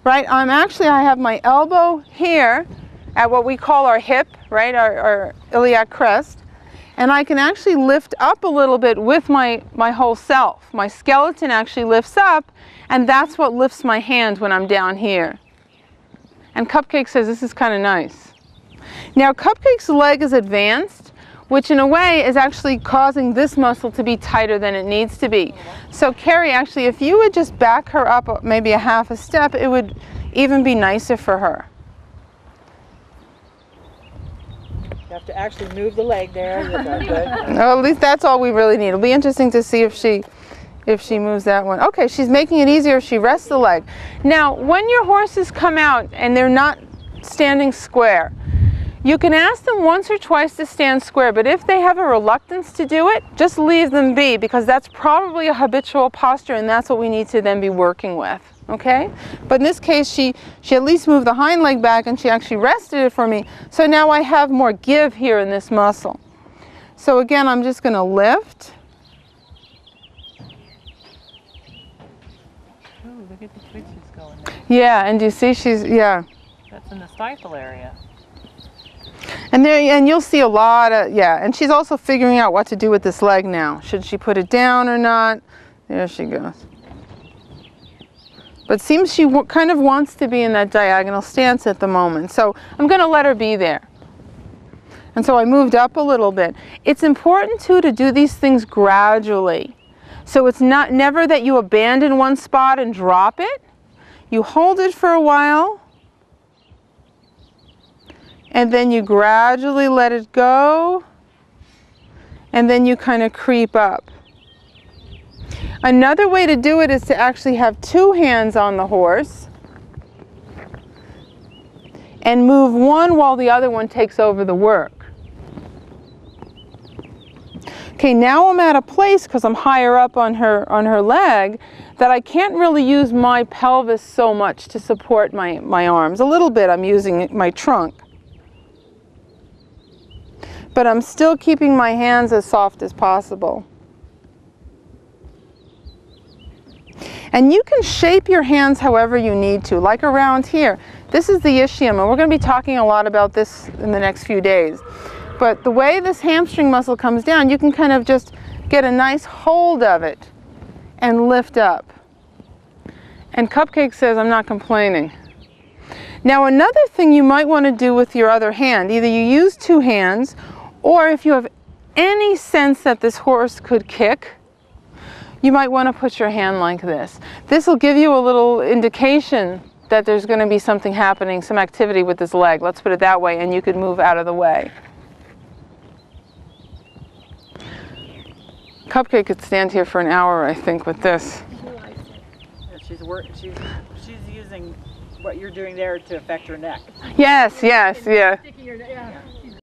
right? I have my elbow here at what we call our hip, right, our iliac crest, and I can actually lift up a little bit with my whole self. My skeleton actually lifts up, and that's what lifts my hand when I'm down here. And Cupcake says this is kind of nice. Now Cupcake's leg is advanced, which in a way is actually causing this muscle to be tighter than it needs to be. So Carrie, actually, if you would just back her up maybe a half a step, it would even be nicer for her. You have to actually move the leg there. Good. No, at least that's all we really need. It'll be interesting to see if she moves that one. Okay, she's making it easier if she rests the leg. Now, when your horses come out and they're not standing square, you can ask them once or twice to stand square, but if they have a reluctance to do it, just leave them be, because that's probably a habitual posture, and that's what we need to then be working with, okay? But in this case, she at least moved the hind leg back, and she actually rested it for me, so now I have more give here in this muscle. So again, I'm just going to lift. Ooh, look at the twitches going there. Yeah, and do you see yeah. That's in the stifle area. And you'll see a lot of, yeah, and she's also figuring out what to do with this leg now. Should she put it down or not? There she goes. But seems she kind of wants to be in that diagonal stance at the moment. So I'm going to let her be there. And so I moved up a little bit. It's important too to do these things gradually. So it's never that you abandon one spot and drop it. You hold it for a while, and then you gradually let it go, and then you kind of creep up. Another way to do it is to actually have two hands on the horse and move one while the other one takes over the work. Okay, now I'm at a place, because I'm higher up on her leg, that I can't really use my pelvis so much to support my arms. A little bit I'm using my trunk. But I'm still keeping my hands as soft as possible. And you can shape your hands however you need to, like around here. This is the ischium, and we're going to be talking a lot about this in the next few days. But the way this hamstring muscle comes down, you can kind of just get a nice hold of it and lift up. And Cupcake says, I'm not complaining. Now another thing you might want to do with your other hand, either you use two hands, or if you have any sense that this horse could kick, you might want to put your hand like this. This will give you a little indication that there's going to be something happening, some activity with this leg. Let's put it that way, and you could move out of the way. Cupcake could stand here for an hour, I think, with this. She's using what you're doing there to affect her neck. Yes, yes, yeah. Sticking your neck. Yeah.